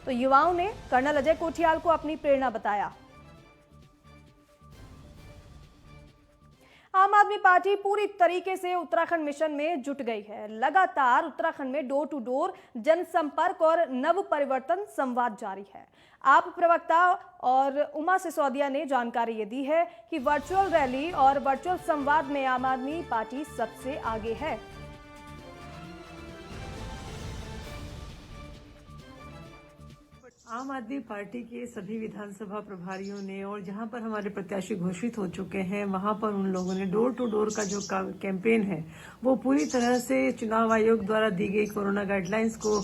तो युवाओं ने कर्नल अजय कोठियाल को अपनी प्रेरणा बताया। आम आदमी पार्टी पूरी तरीके से उत्तराखंड मिशन में जुट गई है। लगातार उत्तराखंड में डोर टू डोर जनसंपर्क और नव परिवर्तन संवाद जारी है। आप प्रवक्ता और उमा सिसोदिया ने जानकारी ये दी है कि वर्चुअल रैली और वर्चुअल संवाद में आम आदमी पार्टी सबसे आगे है। आम आदमी पार्टी के सभी विधानसभा प्रभारियों ने और जहां पर हमारे प्रत्याशी घोषित हो चुके हैं वहां पर उन लोगों ने डोर टू डोर का जो कैंपेन है वो पूरी तरह से चुनाव आयोग द्वारा दी गई कोरोना गाइडलाइंस को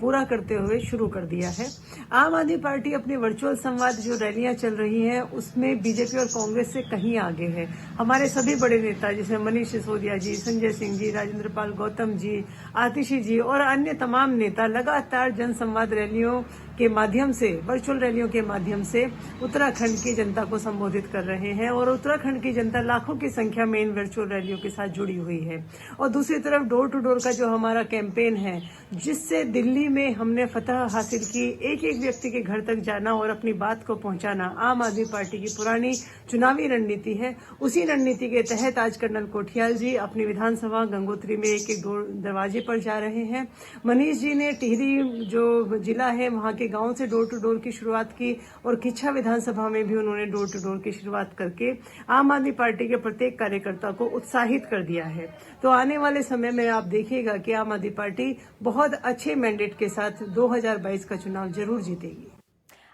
पूरा करते हुए शुरू कर दिया है। आम आदमी पार्टी अपने वर्चुअल संवाद जो रैलियां चल रही हैं उसमें बीजेपी और कांग्रेस से कहीं आगे है। हमारे सभी बड़े नेता जैसे मनीष सिसोदिया जी, संजय सिंह जी, राजेंद्र पाल गौतम जी, आतिशी जी और अन्य तमाम नेता लगातार जनसंवाद रैलियों के माध्यम से, वर्चुअल रैलियों के माध्यम से उत्तराखंड की जनता को संबोधित कर रहे हैं और उत्तराखंड की जनता लाखों की संख्या में इन वर्चुअल रैलियों के साथ जुड़ी हुई है। और दूसरी तरफ डोर टू डोर का जो हमारा कैंपेन है जिससे दिल्ली में हमने फतह हासिल की, एक एक व्यक्ति के घर तक जाना और अपनी बात को पहुंचाना आम आदमी पार्टी की पुरानी चुनावी रणनीति है। उसी रणनीति के तहत आज कर्नल कोठियाल जी अपनी विधानसभा गंगोत्री में एक एक दरवाजे पर जा रहे हैं। मनीष जी ने टिहरी जो जिला है वहां के गांव से डोर टू डोर की शुरुआत की और किच्छा विधानसभा में भी उन्होंने डोर टू डोर की शुरुआत करके आम आदमी पार्टी के प्रत्येक कार्यकर्ता को उत्साहित कर दिया है। तो आने वाले समय में आप देखिएगा कि आम आदमी पार्टी बहुत अच्छे मैंडेट के साथ 2022 का चुनाव जरूर जीतेगी।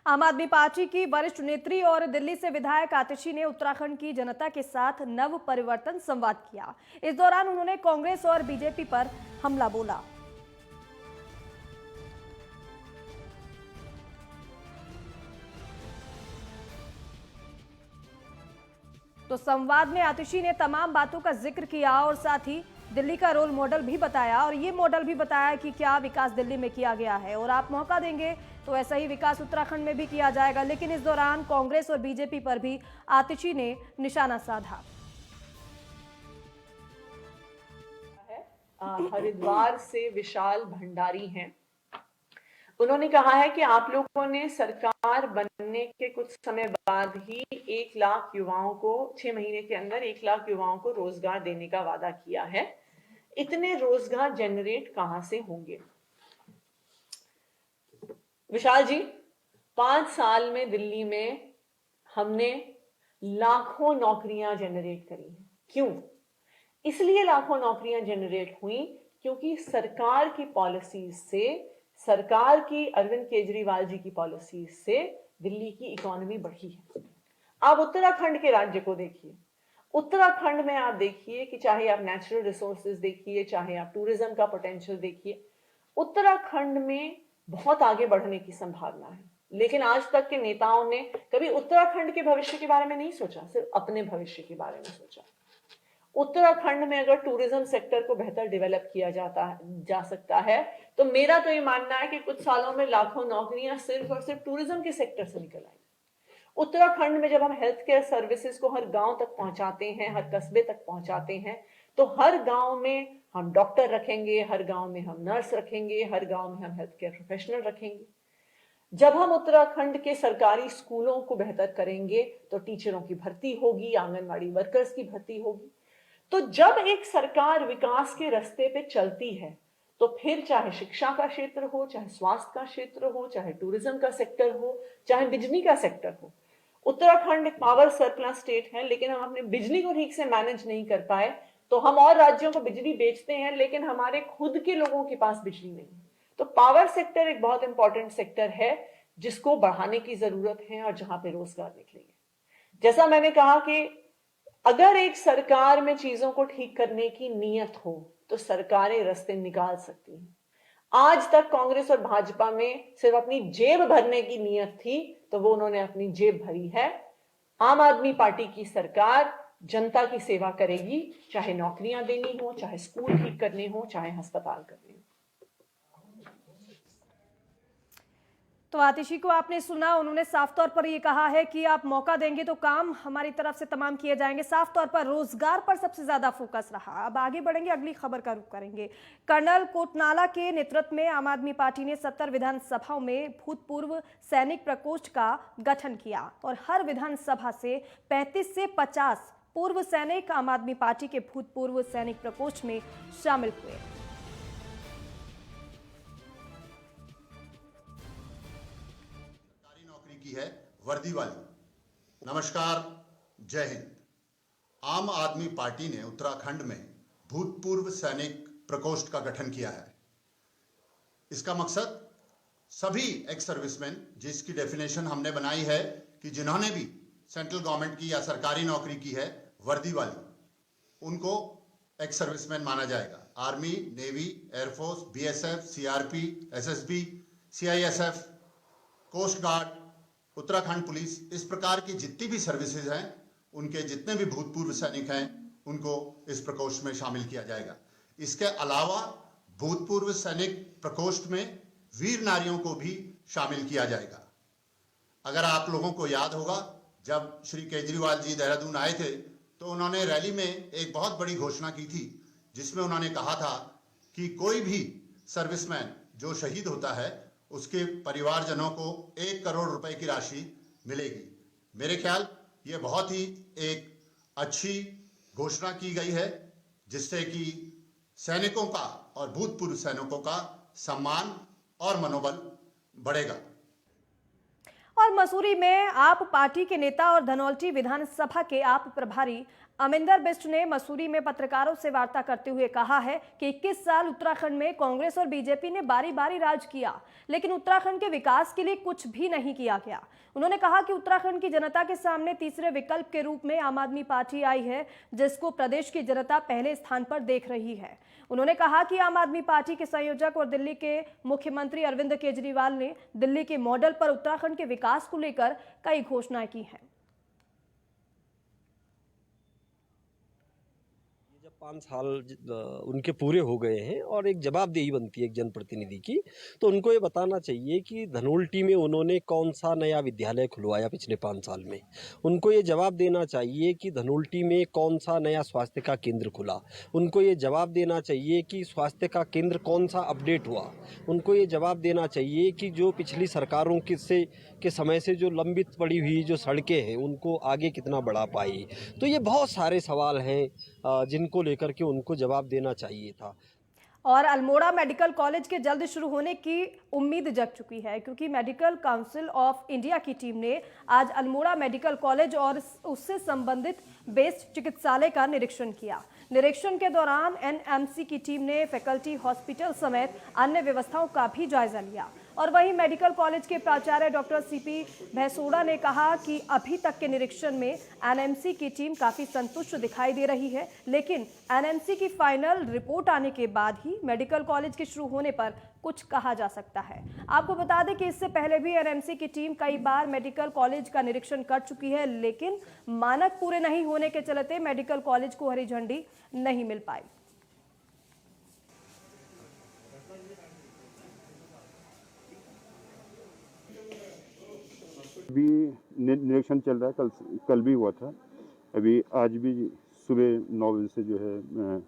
आम आदमी पार्टी की वरिष्ठ नेत्री और दिल्ली से विधायक आतिशी ने उत्तराखंड की जनता के साथ नव परिवर्तन संवाद किया। इस दौरान उन्होंने कांग्रेस और बीजेपी पर हमला बोला। तो संवाद में आतिशी ने तमाम बातों का जिक्र किया और साथ ही दिल्ली का रोल मॉडल भी बताया और ये मॉडल भी बताया कि क्या विकास दिल्ली में किया गया है और आप मौका देंगे तो ऐसा ही विकास उत्तराखंड में भी किया जाएगा। लेकिन इस दौरान कांग्रेस और बीजेपी पर भी आतिशी ने निशाना साधा। हरिद्वार से विशाल भंडारी हैं। उन्होंने कहा है कि आप लोगों ने सरकार बनने के कुछ समय बाद ही 1 लाख युवाओं को 6 महीने के अंदर 1 लाख युवाओं को रोजगार देने का वादा किया है। इतने रोजगार जनरेट कहां से होंगे? विशाल जी, 5 साल में दिल्ली में हमने लाखों नौकरियां जनरेट करी हैं। क्यों? इसलिए लाखों नौकरियां जनरेट हुई क्योंकि सरकार की पॉलिसीज से, सरकार की अरविंद केजरीवाल जी की पॉलिसीज से दिल्ली की इकोनॉमी बढ़ी है। आप उत्तराखंड के राज्य को देखिए। उत्तराखंड में आप देखिए कि चाहे आप नेचुरल रिसोर्सेज देखिए, चाहे आप टूरिज्म का पोटेंशियल देखिए, उत्तराखंड में बहुत आगे बढ़ने की संभावना है। लेकिन आज तक के नेताओं ने कभी उत्तराखंड के भविष्य के बारे में नहीं सोचा, सिर्फ अपने भविष्य के बारे में सोचा। उत्तराखंड में अगर टूरिज्म सेक्टर को बेहतर डेवलप किया जा सकता है तो मेरा तो ये मानना है कि कुछ सालों में लाखों नौकरियां सिर्फ और सिर्फ टूरिज्म के सेक्टर से निकल आएंगी। उत्तराखंड में जब हम हेल्थ केयर सर्विसेज को हर गांव तक पहुंचाते हैं, हर कस्बे तक पहुंचाते हैं, तो हर गांव में हम डॉक्टर रखेंगे, हर गांव में हम नर्स रखेंगे, हर गांव में हम हेल्थ केयर प्रोफेशनल रखेंगे। जब हम उत्तराखंड के सरकारी स्कूलों को बेहतर करेंगे तो टीचरों की भर्ती होगी, आंगनबाड़ी वर्कर्स की भर्ती होगी। तो जब एक सरकार विकास के रास्ते पे चलती है तो फिर चाहे शिक्षा का क्षेत्र हो, चाहे स्वास्थ्य का क्षेत्र हो, चाहे टूरिज्म का सेक्टर हो, चाहे बिजली का सेक्टर हो। उत्तराखंड एक पावर सरप्लस स्टेट है, लेकिन हम अपने बिजली को ठीक से मैनेज नहीं कर पाए तो हम और राज्यों को बिजली बेचते हैं, लेकिन हमारे खुद के लोगों के पास बिजली नहीं है। तो पावर सेक्टर एक बहुत इंपॉर्टेंट सेक्टर है जिसको बढ़ाने की जरूरत है और जहां पे रोजगार निकलेंगे। जैसा मैंने कहा कि अगर एक सरकार में चीजों को ठीक करने की नीयत हो तो सरकारें रास्ते निकाल सकती हैं। आज तक कांग्रेस और भाजपा में सिर्फ अपनी जेब भरने की नीयत थी तो वो उन्होंने अपनी जेब भरी है। आम आदमी पार्टी की सरकार जनता की सेवा करेगी, चाहे नौकरियां देनी हो, चाहे स्कूल ठीक करने हो, चाहे अस्पताल करने हो। तो आतिशी को आपने सुना, उन्होंने साफ तौर पर ये कहा है कि आप मौका देंगे तो काम हमारी तरफ से तमाम किए जाएंगे। साफ तौर पर रोजगार पर सबसे ज्यादा फोकस रहा। अब आगे बढ़ेंगे, अगली खबर का रुख करेंगे। कर्नल कोटनाला के नेतृत्व में आम आदमी पार्टी ने 70 विधानसभाओं में भूतपूर्व सैनिक प्रकोष्ठ का गठन किया और हर विधानसभा से 35 से 50 पूर्व सैनिक आम आदमी पार्टी के भूतपूर्व सैनिक प्रकोष्ठ में शामिल हुए। की है वर्दी वाली। नमस्कार, जय हिंद। आम आदमी पार्टी ने उत्तराखंड में भूतपूर्व सैनिक प्रकोष्ठ का गठन किया है। इसका मकसद सभी एक्स सर्विसमैन, जिसकी डेफिनेशन हमने बनाई है कि जिन्होंने भी सेंट्रल गवर्नमेंट की या सरकारी नौकरी की है वर्दी वाली, उनको एक्स सर्विसमैन माना जाएगा। Army, navy, air force, BSF, CRP, SSB, CISF, coast guard, Uttarakhand police, इस प्रकार की जितनी भी सर्विसेज हैं, उनके जितने भी भूतपूर्व सैनिक हैं, उनको इस प्रकोष्ठ में शामिल किया जाएगा। इसके अलावा भूतपूर्व सैनिक प्रकोष्ठ में वीर नारियों को भी शामिल किया जाएगा। अगर आप लोगों को याद होगा, जब श्री केजरीवाल जी देहरादून आए थे तो उन्होंने रैली में एक बहुत बड़ी घोषणा की थी, जिसमें उन्होंने कहा था कि कोई भी सर्विसमैन जो शहीद होता है उसके परिवारजनों को 1 करोड़ रुपए की राशि मिलेगी। मेरे ख्याल ये बहुत ही एक अच्छी घोषणा की गई है, जिससे कि सैनिकों का और भूतपूर्व सैनिकों का सम्मान और मनोबल बढ़ेगा। और मसूरी में आप पार्टी के नेता और धनौल्टी विधानसभा के आप प्रभारी अमिंदर बिष्ट ने मसूरी में पत्रकारों से वार्ता करते हुए कहा है कि 21 साल उत्तराखंड में कांग्रेस और बीजेपी ने बारी बारी राज किया, लेकिन उत्तराखंड के विकास के लिए कुछ भी नहीं किया गया। उन्होंने कहा कि उत्तराखंड की जनता के सामने तीसरे विकल्प के रूप में आम आदमी पार्टी आई है, जिसको प्रदेश की जनता पहले स्थान पर देख रही है। उन्होंने कहा कि आम आदमी पार्टी के संयोजक और दिल्ली के मुख्यमंत्री अरविंद केजरीवाल ने दिल्ली के मॉडल पर उत्तराखंड के विकास को लेकर कई घोषणाएं की हैं। 5 साल उनके पूरे हो गए हैं और एक जवाबदेही बनती है एक जनप्रतिनिधि की, तो उनको ये बताना चाहिए कि धनोल्टी में उन्होंने कौन सा नया विद्यालय खुलवाया पिछले 5 साल में। उनको ये जवाब देना चाहिए कि धनोल्टी में कौन सा नया स्वास्थ्य का केंद्र खुला। उनको ये जवाब देना चाहिए कि स्वास्थ्य का केंद्र कौन सा अपडेट हुआ। उनको ये जवाब देना चाहिए कि जो पिछली सरकारों के समय से जो लंबित पड़ी हुई जो सड़कें हैं, उनको आगे कितना बढ़ा पाई। तो ये बहुत सारे सवाल हैं जिनको लेकर के उनको जवाब देना चाहिए था। और अल्मोड़ा मेडिकल कॉलेज के जल्द शुरू होने की उम्मीद जग चुकी है, क्योंकि मेडिकल काउंसिल ऑफ इंडिया की टीम ने आज अल्मोड़ा मेडिकल कॉलेज और उससे संबंधित बेस्ड चिकित्सालय का निरीक्षण किया। निरीक्षण के दौरान एनएमसी की टीम ने फैकल्टी, हॉस्पिटल समेत अन्य व्यवस्थाओं का भी जायजा लिया। और वहीं मेडिकल कॉलेज के प्राचार्य डॉक्टर सीपी भैसोड़ा ने कहा कि अभी तक के निरीक्षण में एनएमसी की टीम काफी संतुष्ट दिखाई दे रही है, लेकिन एनएमसी की फाइनल रिपोर्ट आने के बाद ही मेडिकल कॉलेज के शुरू होने पर कुछ कहा जा सकता है। आपको बता दें कि इससे पहले भी एनएमसी की टीम कई बार मेडिकल कॉलेज का निरीक्षण कर चुकी है, लेकिन मानक पूरे नहीं होने के चलते मेडिकल कॉलेज को हरी झंडी नहीं मिल पाई। अभी निरीक्षण चल रहा है, कल भी हुआ था। अभी आज भी सुबह 9 बजे से जो है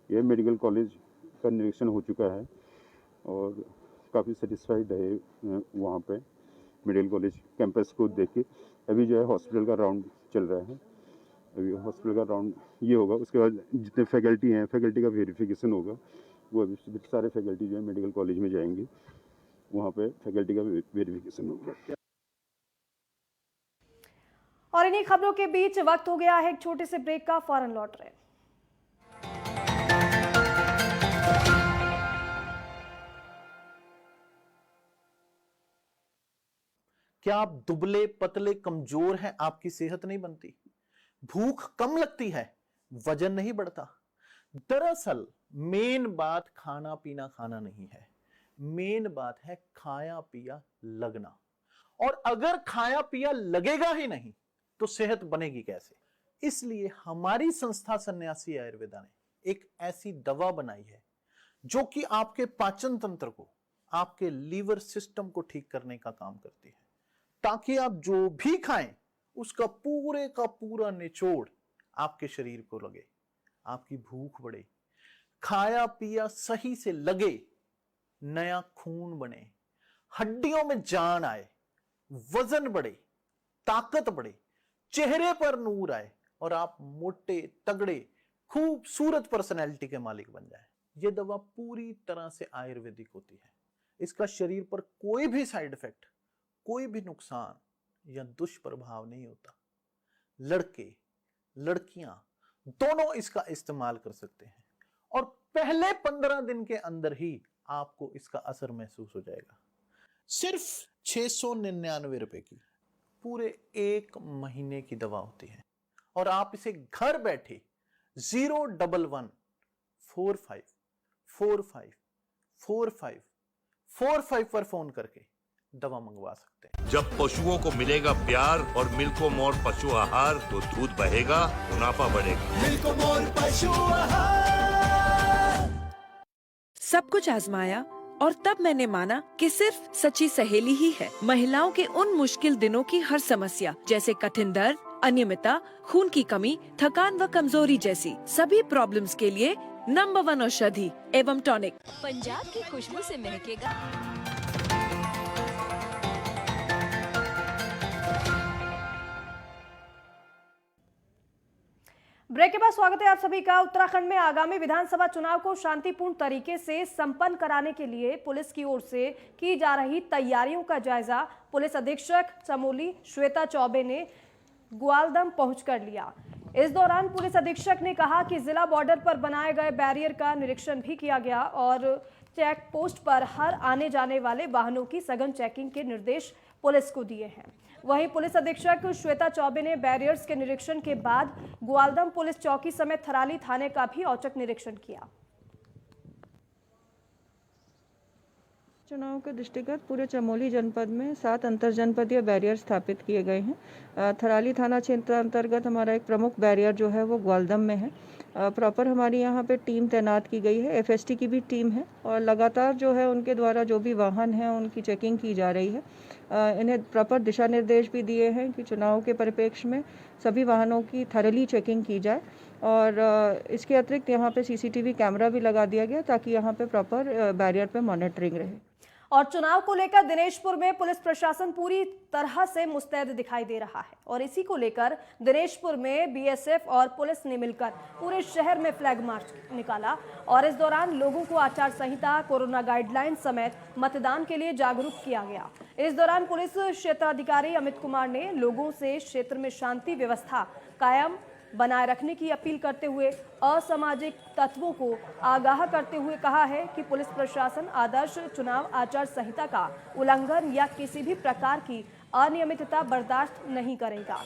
ये मेडिकल कॉलेज का निरीक्षण हो चुका है और काफ़ी सेटिस्फाइड है वहाँ पे मेडिकल कॉलेज कैंपस को देख के। अभी जो है हॉस्पिटल का राउंड चल रहा है। अभी हॉस्पिटल का राउंड ये होगा, उसके बाद जितने फैकल्टी हैं, फैकल्टी का वेरिफिकेशन होगा। वो अभी सारे फैकल्टी जो है मेडिकल कॉलेज में जाएंगे, वहाँ पे फैकल्टी का वेरिफिकेशन होगा। और इन्हीं खबरों के बीच वक्त हो गया है एक छोटे से ब्रेक का, फौरन लौट रहे हैं। क्या आप दुबले पतले कमजोर हैं? आपकी सेहत नहीं बनती, भूख कम लगती है, वजन नहीं बढ़ता? दरअसल मेन बात खाना पीना खाना नहीं है, मेन बात है खाया पिया लगना। और अगर खाया पिया लगेगा ही नहीं तो सेहत बनेगी कैसे? इसलिए हमारी संस्था सन्यासी आयुर्वेदा ने एक ऐसी दवा बनाई है जो कि आपके पाचन तंत्र को, आपके लीवर सिस्टम को ठीक करने का काम करती है, ताकि आप जो भी खाएं उसका पूरे का पूरा निचोड़ आपके शरीर को लगे, आपकी भूख बढ़े, खाया पिया सही से लगे, नया खून बने, हड्डियों में जान आए, वजन बढ़े, ताकत बढ़े, चेहरे पर नूर आए और आप मोटे तगड़े खूबसूरत पर्सनैलिटी के मालिक बन जाए। यह दवा पूरी तरह से आयुर्वेदिक होती है। इसका शरीर पर कोई भी साइड इफेक्ट, कोई भी नुकसान या दुष्प्रभाव नहीं होता। लड़के लड़कियां दोनों इसका इस्तेमाल कर सकते हैं और पहले 15 दिन के अंदर ही आपको इसका असर महसूस हो जाएगा। सिर्फ 699 रुपए की पूरे 1 महीने की दवा होती है और आप इसे घर बैठे 01145454545 पर फोन करके दवा मंगवा सकते हैं। जब पशुओं को मिलेगा प्यार और मिल्कोमोर पशु आहार तो दूध बहेगा, मुनाफा बढ़ेगा। मिल्कोमोर पशु आहार। सब कुछ आजमाया और तब मैंने माना कि सिर्फ सच्ची सहेली ही है महिलाओं के उन मुश्किल दिनों की हर समस्या, जैसे कठिन दर्द, अनियमितता, खून की कमी, थकान व कमजोरी जैसी सभी प्रॉब्लम्स के लिए नंबर 1 औषधि एवं टॉनिक। पंजाब की खुशबू से महकेगा। ब्रेक के बाद स्वागत है आप सभी का। उत्तराखंड में आगामी विधानसभा चुनाव को शांतिपूर्ण तरीके से संपन्न कराने के लिए पुलिस की ओर से की जा रही तैयारियों का जायजा पुलिस अधीक्षक चमोली श्वेता चौबे ने ग्वालदम पहुंचकर लिया। इस दौरान पुलिस अधीक्षक ने कहा कि जिला बॉर्डर पर बनाए गए बैरियर का निरीक्षण भी किया गया और चेक पोस्ट पर हर आने जाने वाले वाहनों की सघन चेकिंग के निर्देश पुलिस को दिए हैं। वहीं पुलिस अधीक्षक श्वेता चौबे ने बैरियर्स के निरीक्षण के बाद ग्वालदम पुलिस चौकी समेत थराली थाने का भी औचक निरीक्षण किया। चुनाव के दृष्टिगत पूरे चमोली जनपद में 7 अंतर जनपदीय बैरियर स्थापित किए गए हैं। थराली थाना क्षेत्र अंतर्गत हमारा एक प्रमुख बैरियर जो है वो ग्वालदम में है। प्रॉपर हमारी यहाँ पे टीम तैनात की गई है, एफएसटी की भी टीम है और लगातार जो है उनके द्वारा जो भी वाहन हैं उनकी चेकिंग की जा रही है। इन्हें प्रॉपर दिशा निर्देश भी दिए हैं कि चुनाव के परिप्रेक्ष्य में सभी वाहनों की थरली चेकिंग की जाए और इसके अतिरिक्त यहाँ पे सीसीटीवी कैमरा भी लगा दिया गया ताकि यहाँ पे प्रॉपर बैरियर पे मॉनिटरिंग रहे। और चुनाव को लेकर दिनेशपुर में पुलिस प्रशासन पूरी तरह से मुस्तैद दिखाई दे रहा है और इसी को लेकर दिनेशपुर में बीएसएफ और पुलिस ने मिलकर पूरे शहर में फ्लैग मार्च निकाला और इस दौरान लोगों को आचार संहिता, कोरोना गाइडलाइन समेत मतदान के लिए जागरूक किया गया। इस दौरान पुलिस क्षेत्राधिकारी अमित कुमार ने लोगों से क्षेत्र में शांति व्यवस्था कायम बनाए रखने की अपील करते हुए असामाजिक तत्वों को आगाह करते हुए कहा है कि पुलिस प्रशासन आदर्श चुनाव आचार संहिता का उल्लंघन या किसी भी प्रकार की अनियमितता बर्दाश्त नहीं करेगा।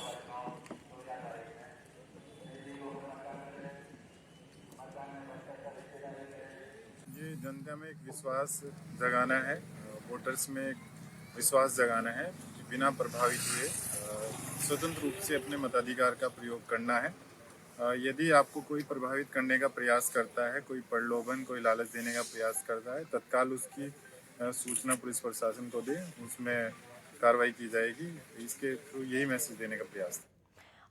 ये जनता में एक विश्वास जगाना है, वोटर्स में एक विश्वास जगाना है, बिना प्रभावित हुए स्वतंत्र रूप से अपने मताधिकार का प्रयोग करना है। यदि आपको कोई प्रभावित करने का प्रयास करता है, कोई प्रलोभन, कोई लालच देने का प्रयास करता है, तत्काल उसकी सूचना पुलिस प्रशासन को दें, उसमें कार्रवाई की जाएगी। इसके थ्रू यही मैसेज देने का प्रयास है।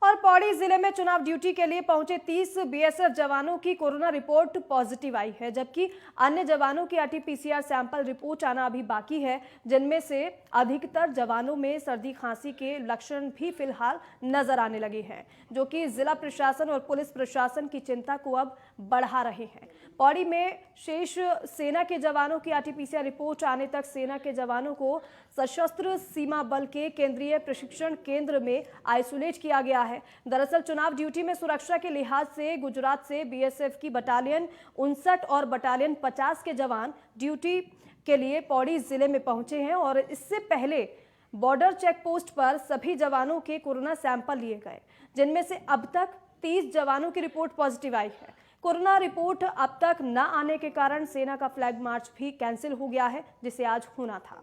और पौड़ी जिले में चुनाव ड्यूटी के लिए पहुंचे 30 बीएसएफ जवानों की कोरोना रिपोर्ट पॉजिटिव आई है, जबकि अन्य जवानों की आरटीपीसीआर सैंपल रिपोर्ट आना अभी बाकी है, जिनमें से अधिकतर जवानों में सर्दी खांसी के लक्षण भी फिलहाल नजर आने लगे हैं, जो कि जिला प्रशासन और पुलिस प्रशासन की चिंता को अब बढ़ा रहे हैं। पौड़ी में शेष सेना के जवानों की आरटीपीसीआर रिपोर्ट आने तक सेना के जवानों को सशस्त्र सीमा बल के केंद्रीय प्रशिक्षण केंद्र में आइसोलेट किया गया है। दरअसल चुनाव ड्यूटी में सुरक्षा के लिहाज से गुजरात से बीएसएफ की बटालियन 59 और बटालियन 50 के जवान ड्यूटी के लिए पौड़ी जिले में पहुंचे हैं और इससे पहले बॉर्डर चेक पोस्ट पर सभी जवानों के कोरोना सैंपल लिए गए, जिनमें से अब तक 30 जवानों की रिपोर्ट पॉजिटिव आई है। कोरोना रिपोर्ट अब तक न आने के कारण सेना का फ्लैग मार्च भी कैंसिल हो गया है, जिसे आज होना था।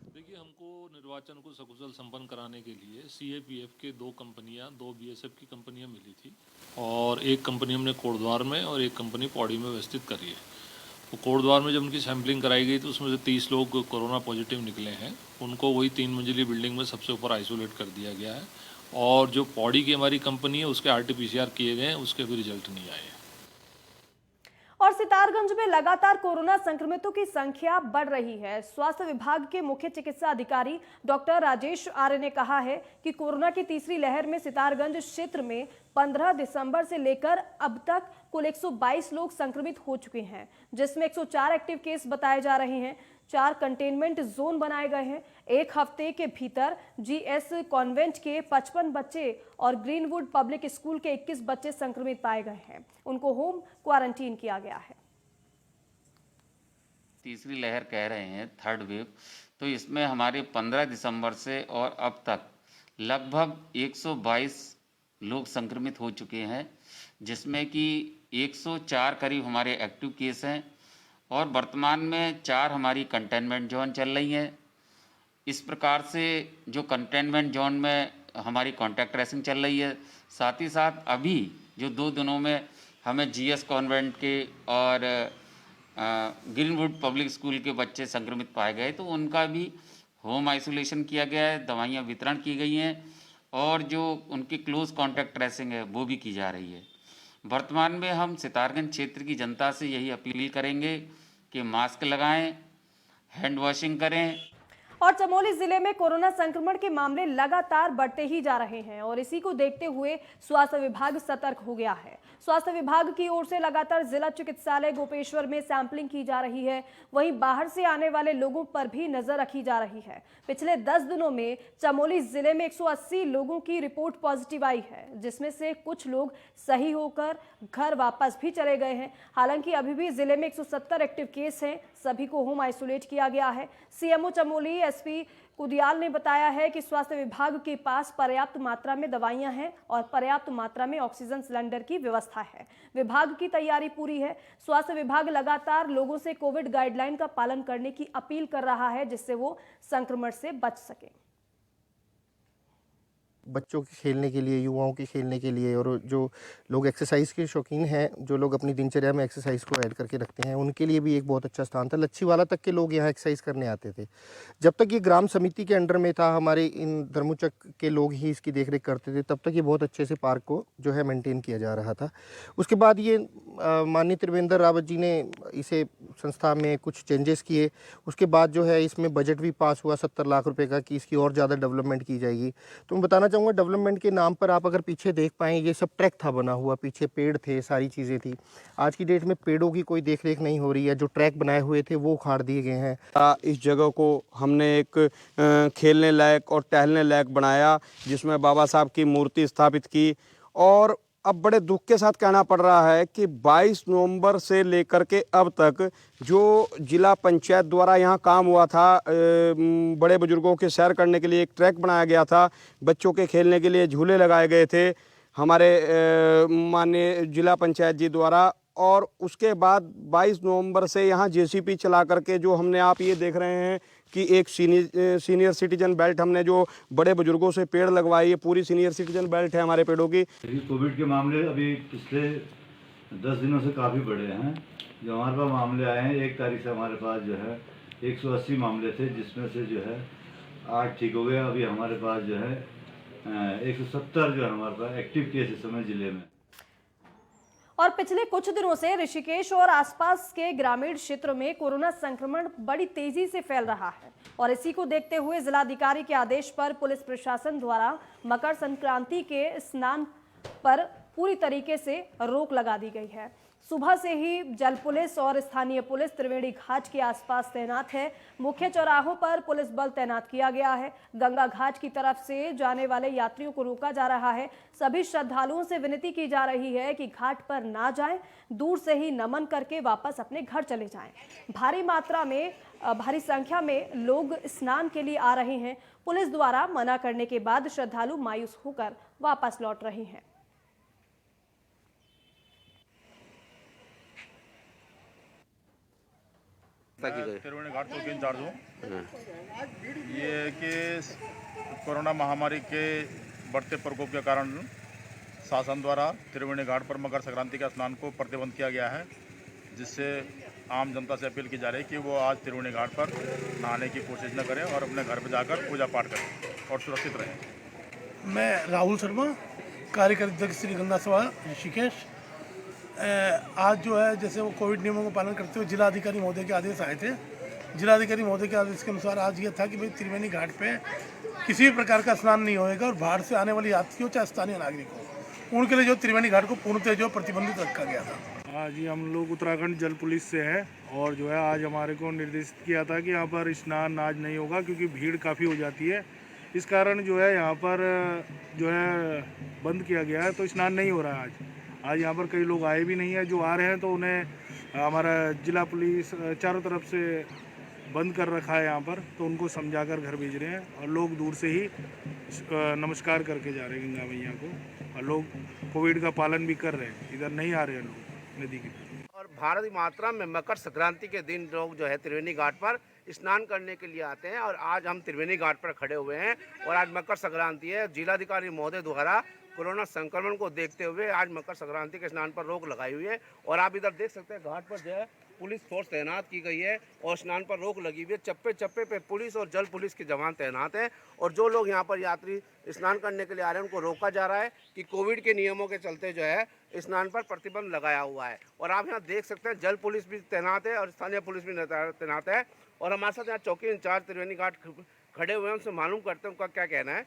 देखिए, हमको निर्वाचन को सकुशल संपन्न कराने के लिए सीएपीएफ के 2 कंपनियां, 2 बीएसएफ की कंपनियां मिली थी और एक कंपनी हमने कोटद्वार में और एक कंपनी पौड़ी में व्यवस्थित करी है। तो कोटद्वार में जब उनकी सैंपलिंग कराई गई तो उसमें से 30 लोग कोरोना पॉजिटिव निकले हैं। उनको वही 3 मंजिली बिल्डिंग में सबसे ऊपर आइसोलेट कर दिया गया है और जो पौड़ी की हमारी कंपनी है उसके RT-PCR किए गए हैं, उसके भी रिजल्ट नहीं आए हैं। और सितारगंज में लगातार कोरोना संक्रमितों की संख्या बढ़ रही है। स्वास्थ्य विभाग के मुख्य चिकित्सा अधिकारी डॉक्टर राजेश आर्य ने कहा है कि कोरोना की तीसरी लहर में सितारगंज क्षेत्र में 15 दिसंबर से लेकर अब तक कुल 122 लोग संक्रमित हो चुके हैं, जिसमें 104 एक्टिव केस बताए जा रहे हैं। 4 कंटेनमेंट जोन बनाए गए हैं। एक हफ्ते के भीतर GS कॉन्वेंट के 55 बच्चे और ग्रीनवुड पब्लिक स्कूल के 21 बच्चे संक्रमित पाए गए हैं। उनको होम क्वारंटीन किया गया है। तीसरी लहर कह रहे हैं, थर्ड वेव, तो इसमें हमारे 15 दिसंबर से और अब तक लगभग 122 लोग संक्रमित हो चुके हैं, जिसमें कि 104 करीब हमारे एक्टिव केस हैं और वर्तमान में 4 हमारी कंटेनमेंट जोन चल रही हैं। इस प्रकार से जो कंटेनमेंट जोन में हमारी कॉन्टैक्ट ट्रेसिंग चल रही है, साथ ही साथ अभी जो 2 दिनों में हमें GS कॉन्वेंट के और ग्रीनवुड पब्लिक स्कूल के बच्चे संक्रमित पाए गए, तो उनका भी होम आइसोलेशन किया गया है, दवाइयाँ वितरण की गई हैं और जो उनकी क्लोज कॉन्टैक्ट ट्रेसिंग है वो भी की जा रही है। वर्तमान में हम सितारगंज क्षेत्र की जनता से यही अपील करेंगे कि मास्क लगाएं, हैंड वॉशिंग करें। और चमोली जिले में कोरोना संक्रमण के मामले लगातार बढ़ते ही जा रहे हैं और इसी को देखते हुए स्वास्थ्य विभाग सतर्क हो गया है। स्वास्थ्य विभाग की ओर से लगातार जिला चिकित्सालय गोपेश्वर में सैंपलिंग की जा रही है। वहीं बाहर से आने वाले लोगों पर भी नजर रखी जा रही है। पिछले 10 दिनों में चमोली जिले में 180 लोगों की रिपोर्ट पॉजिटिव आई है, जिसमें से कुछ लोग सही होकर घर वापस भी चले गए हैं। हालांकि अभी भी जिले में 170 एक्टिव केस हैं। सभी को होम आइसोलेट किया गया है। CMO चमोली SP कुदियाल ने बताया है कि स्वास्थ्य विभाग के पास पर्याप्त मात्रा में दवाइयां हैं और पर्याप्त मात्रा में ऑक्सीजन सिलेंडर की व्यवस्था है। विभाग की तैयारी पूरी है। स्वास्थ्य विभाग लगातार लोगों से कोविड गाइडलाइन का पालन करने की अपील कर रहा है, जिससे वो संक्रमण से बच सके। बच्चों के खेलने के लिए, युवाओं के खेलने के लिए और जो लोग एक्सरसाइज के शौकीन हैं, जो लोग अपनी दिनचर्या में एक्सरसाइज को ऐड करके रखते हैं, उनके लिए भी एक बहुत अच्छा स्थान था। लच्छीवाला तक के लोग यहाँ एक्सरसाइज करने आते थे। जब तक ये ग्राम समिति के अंडर में था, हमारे इन धर्मोचक के लोग ही इसकी देखरेख करते थे, तब तक ये बहुत अच्छे से पार्क को जो है मेंटेन किया जा रहा था। उसके बाद ये माननीय त्रिवेंद्र रावत जी ने इसे संस्था में कुछ चेंजेस किए। उसके बाद जो है इसमें बजट भी पास हुआ 70 लाख रुपए का कि इसकी और ज़्यादा डेवलपमेंट की जाएगी। तो मैं बताना चाहूँगा, डेवलपमेंट के नाम पर आप अगर पीछे देख पाएँ, ये सब ट्रैक था बना हुआ, पीछे पेड़ थे, सारी चीज़ें थी। आज की डेट में पेड़ों की कोई देखरेख नहीं हो रही है। जो ट्रैक बनाए हुए थे वो उखाड़ दिए गए हैं। इस जगह को हमने एक खेलने लायक और टहलने लायक बनाया, जिसमें बाबा साहब की मूर्ति स्थापित की। और अब बड़े दुख के साथ कहना पड़ रहा है कि 22 नवंबर से लेकर के अब तक जो जिला पंचायत द्वारा यहाँ काम हुआ था, बड़े बुजुर्गों के सैर करने के लिए एक ट्रैक बनाया गया था, बच्चों के खेलने के लिए झूले लगाए गए थे हमारे माननीय जिला पंचायत जी द्वारा। और उसके बाद 22 नवंबर से यहाँ JCP चला करके जो हमने, आप ये देख रहे हैं कि एक सीनियर सिटीजन बेल्ट हमने जो बड़े बुजुर्गों से पेड़ लगवाई है, पूरी सीनियर सिटीजन बेल्ट है हमारे पेड़ों की। कोविड के मामले अभी पिछले 10 दिनों से काफ़ी बढ़े हैं। जो हमारे पास मामले आए हैं, 1 तारीख से हमारे पास जो है 180 मामले थे, जिसमें से जो है 8 ठीक हो गए। अभी हमारे पास जो है 170 जो है हमारे पास एक्टिव केस इस समय जिले में। और पिछले कुछ दिनों से ऋषिकेश और आसपास के ग्रामीण क्षेत्रों में कोरोना संक्रमण बड़ी तेजी से फैल रहा है और इसी को देखते हुए जिलाधिकारी के आदेश पर पुलिस प्रशासन द्वारा मकर संक्रांति के स्नान पर पूरी तरीके से रोक लगा दी गई है। सुबह से ही जल पुलिस और स्थानीय पुलिस त्रिवेणी घाट के आसपास तैनात है। मुख्य चौराहों पर पुलिस बल तैनात किया गया है। गंगा घाट की तरफ से जाने वाले यात्रियों को रोका जा रहा है। सभी श्रद्धालुओं से विनती की जा रही है कि घाट पर ना जाएं, दूर से ही नमन करके वापस अपने घर चले जाएं। भारी संख्या में लोग स्नान के लिए आ रहे हैं। पुलिस द्वारा मना करने के बाद श्रद्धालु मायूस होकर वापस लौट रहे हैं। त्रिवेणी घाट चौकी इंचार्ज हूँ। ये कि कोरोना महामारी के बढ़ते प्रकोप के कारण शासन द्वारा त्रिवेणी घाट पर मकर संक्रांति का स्नान को प्रतिबंध किया गया है, जिससे आम जनता से अपील की जा रही है कि वो आज त्रिवेणी घाट पर नहाने की कोशिश न करें और अपने घर पर जाकर पूजा पाठ करें और सुरक्षित रहें। मैं राहुल शर्मा, कार्यकारी अध्यक्ष श्री गंगा सभा ऋषिकेश। आज जो है जैसे वो कोविड नियमों का पालन करते हुए जिलाधिकारी महोदय के आदेश आए थे। जिलाधिकारी महोदय के आदेश के अनुसार आज ये था कि भाई त्रिवेणी घाट पे किसी भी प्रकार का स्नान नहीं होएगा और बाहर से आने वाले यात्रियों चाहे स्थानीय नागरिक हो, उनके लिए जो त्रिवेणी घाट को पूर्णतः जो प्रतिबंधित रखा गया था। आज ही हम लोग उत्तराखंड जल पुलिस से हैं और जो है आज हमारे को निर्देशित किया था कि यहाँ पर स्नान आज नहीं होगा क्योंकि भीड़ काफ़ी हो जाती है। इस कारण जो है यहाँ पर जो है बंद किया गया है, तो स्नान नहीं हो रहा है आज यहाँ पर कई लोग आए भी नहीं है। जो आ रहे हैं तो उन्हें हमारा जिला पुलिस चारों तरफ से बंद कर रखा है यहाँ पर, तो उनको समझाकर घर भेज रहे हैं और लोग दूर से ही नमस्कार करके जा रहे हैं गंगा मैया को, और लोग कोविड का पालन भी कर रहे हैं, इधर नहीं आ रहे हैं लोग नदी की। और भारी मात्रा में मकर संक्रांति के दिन लोग जो है त्रिवेणी घाट पर स्नान करने के लिए आते हैं और आज हम त्रिवेणी घाट पर खड़े हुए हैं और आज मकर संक्रांति है। जिलाधिकारी महोदय द्वारा कोरोना संक्रमण को देखते हुए आज मकर संक्रांति के स्नान पर रोक लगाई हुई है और आप इधर देख सकते हैं घाट पर जो है पुलिस फोर्स तैनात की गई है और स्नान पर रोक लगी हुई है। चप्पे चप्पे पे पुलिस और जल पुलिस के जवान तैनात हैं और जो लोग यहाँ पर यात्री स्नान करने के लिए आ रहे हैं उनको रोका जा रहा है कि कोविड के नियमों के चलते जो है स्नान पर प्रतिबंध लगाया हुआ है। और आप यहाँ देख सकते हैं जल पुलिस भी तैनात है और स्थानीय पुलिस भी तैनात है और हमारे साथ यहाँ चौकी इंचार्ज त्रिवेणी घाट खड़े हुए हैं, उनसे मालूम करते हैं उनका क्या कहना है।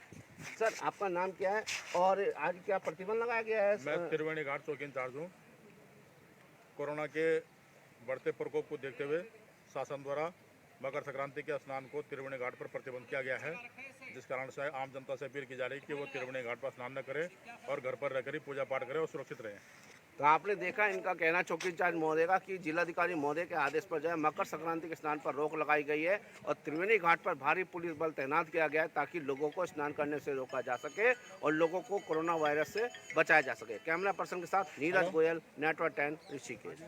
सर, आपका नाम क्या है और आज क्या प्रतिबंध लगाया गया है? मैं त्रिवेणी घाट चौकी इंचार्ज हूँ। कोरोना के बढ़ते प्रकोप को देखते हुए शासन द्वारा मकर संक्रांति के स्नान को त्रिवेणी घाट पर प्रतिबंध किया गया है, जिस कारण से आम जनता से अपील की जा रही है कि वो त्रिवेणी घाट पर स्नान न करें और घर पर रहकर ही पूजा पाठ करें और सुरक्षित रहें। तो आपने देखा इनका कहना चौकी इंचार्ज महोदय का कि जिलाधिकारी महोदय के आदेश पर जो है मकर संक्रांति के स्नान पर रोक लगाई गई है और त्रिवेणी घाट पर भारी पुलिस बल तैनात किया गया है ताकि लोगों को स्नान करने से रोका जा सके और लोगों को कोरोना वायरस से बचाया जा सके। कैमरा पर्सन के साथ नीरज गोयल, नेटवर्क 10 ऋषिकेश।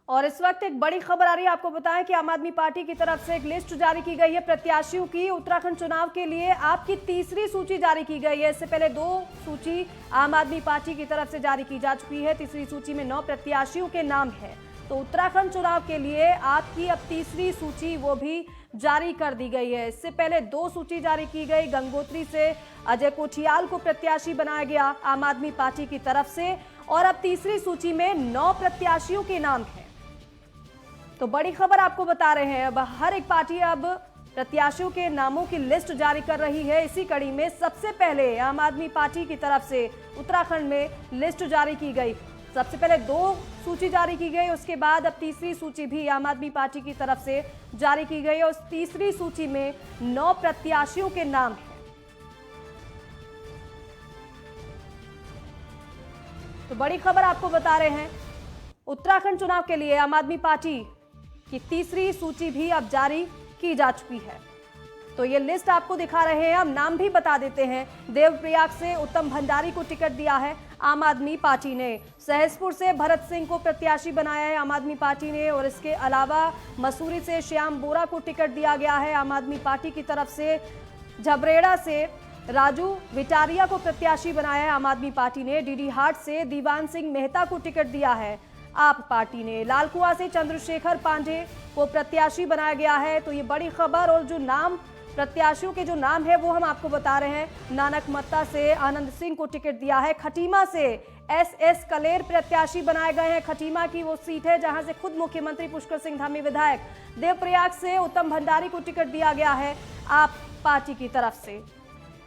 और इस वक्त एक बड़ी खबर आ रही है, आपको बताएं कि आम आदमी पार्टी की तरफ से एक लिस्ट जारी की गई है प्रत्याशियों की। उत्तराखंड चुनाव के लिए आपकी तीसरी सूची जारी की गई है। इससे पहले 2 सूची आम आदमी पार्टी की तरफ से जारी की जा चुकी है। तीसरी सूची में 9 प्रत्याशियों के नाम है। तो उत्तराखंड चुनाव के लिए आपकी अब तीसरी सूची वो भी जारी कर दी गई है। इससे पहले 2 सूची जारी की गई। गंगोत्री से अजय कोठियाल को प्रत्याशी बनाया गया आम आदमी पार्टी की तरफ से और अब तीसरी सूची में 9 प्रत्याशियों के नाम है। तो बड़ी खबर आपको बता रहे हैं, अब हर एक पार्टी अब प्रत्याशियों के नामों की लिस्ट जारी कर रही है। इसी कड़ी में सबसे पहले आम आदमी पार्टी की तरफ से उत्तराखंड में लिस्ट जारी की गई। सबसे पहले 2 सूची जारी की गई, उसके बाद अब तीसरी सूची भी आम आदमी पार्टी की तरफ से जारी की गई और उस तीसरी सूची में 9 प्रत्याशियों के नाम हैं। तो बड़ी खबर आपको बता रहे हैं, उत्तराखंड चुनाव के लिए आम आदमी पार्टी की तीसरी सूची भी अब जारी की जा चुकी है। तो ये लिस्ट आपको दिखा रहे हैं, हम नाम भी बता देते हैं। देवप्रयाग से उत्तम भंडारी को टिकट दिया है आम आदमी पार्टी ने। सहसपुर से भरत सिंह को प्रत्याशी बनाया है आम आदमी पार्टी ने और इसके अलावा मसूरी से श्याम बोरा को टिकट दिया गया है आम आदमी पार्टी की तरफ से। झबरेड़ा से राजू विटारिया को प्रत्याशी बनाया है आम आदमी पार्टी ने। डीडी हाट से दीवान सिंह मेहता को टिकट दिया है आप पार्टी ने। लालकुआ से चंद्रशेखर पांडे को प्रत्याशी बनाया गया है। तो ये बड़ी खबर और जो नाम प्रत्याशियों के जो नाम है वो हम आपको बता रहे हैं। नानक मत्ता से आनंद सिंह को टिकट दिया है। खटीमा से एस कलेर प्रत्याशी बनाए गए हैं। खटीमा की वो सीट है जहां से खुद मुख्यमंत्री पुष्कर सिंह धामी विधायक। देवप्रयाग से उत्तम भंडारी को टिकट दिया गया है आप पार्टी की तरफ से।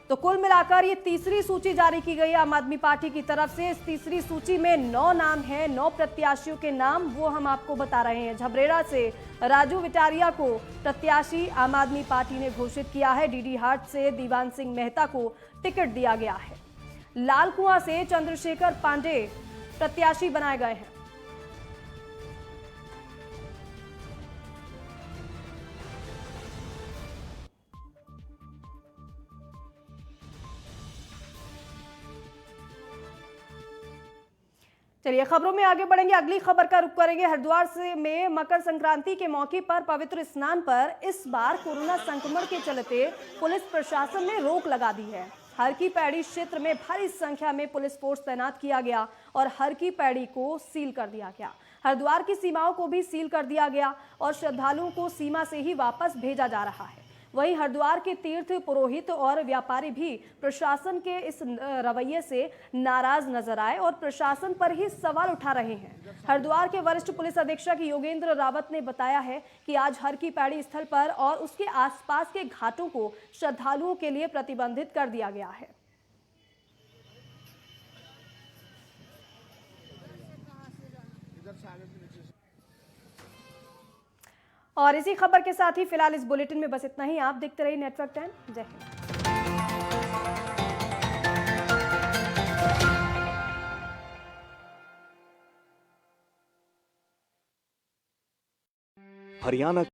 तो कुल मिलाकर ये तीसरी सूची जारी की गई आम आदमी पार्टी की तरफ से। इस तीसरी सूची में 9 नाम हैं, 9 प्रत्याशियों के नाम वो हम आपको बता रहे हैं। झबरेड़ा से राजू विटारिया को प्रत्याशी आम आदमी पार्टी ने घोषित किया है। डीडी हाट से दीवान सिंह मेहता को टिकट दिया गया है। लालकुआं से चंद्रशेखर पांडे प्रत्याशी बनाए गए हैं। चलिए खबरों में आगे बढ़ेंगे। अगली खबर का रुख करेंगे हरिद्वार से में मकर संक्रांति के मौके पर पवित्र स्नान पर इस बार कोरोना संक्रमण के चलते पुलिस प्रशासन ने रोक लगा दी है। हर की पैड़ी क्षेत्र में भारी संख्या में पुलिस फोर्स तैनात किया गया और हर की पैड़ी को सील कर दिया गया। हरिद्वार की सीमाओं को भी सील कर दिया गया और श्रद्धालुओं को सीमा से ही वापस भेजा जा रहा है। वहीं हरिद्वार के तीर्थ पुरोहित और व्यापारी भी प्रशासन के इस रवैये से नाराज नजर आए और प्रशासन पर ही सवाल उठा रहे हैं। हरिद्वार के वरिष्ठ पुलिस अधीक्षक योगेंद्र रावत ने बताया है कि आज हर की पैड़ी स्थल पर और उसके आसपास के घाटों को श्रद्धालुओं के लिए प्रतिबंधित कर दिया गया है। और इसी खबर के साथ ही फिलहाल इस बुलेटिन में बस इतना ही। आप देखते रहिए नेटवर्क 10। जय हिंद। हरियाणा